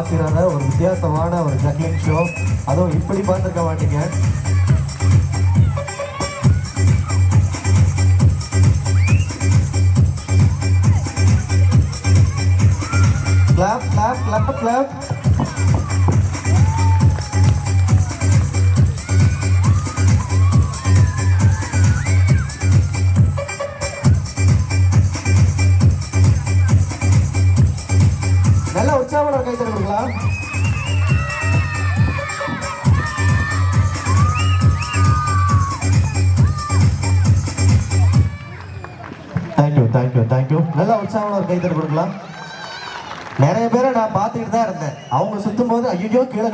எதிர்பார்க்கிறாத ஒரு வித்தியாசமான ஒரு ஜக்லிங் ஷோ. அதுவும் இப்படி பார்த்துருக்க மாட்டீங்க. Clap, clap, clap, clap. நல்ல உற்சாகமான கை தருவீங்களா? Thank you thank you thank you. நல்ல உற்சாகமான ஒரு கை தருவீங்களா? நிறைய பேரை நான் பார்த்துக்கிட்டு தான் இருந்தேன். அவங்க சுத்தும் போது ஐயோ கீழே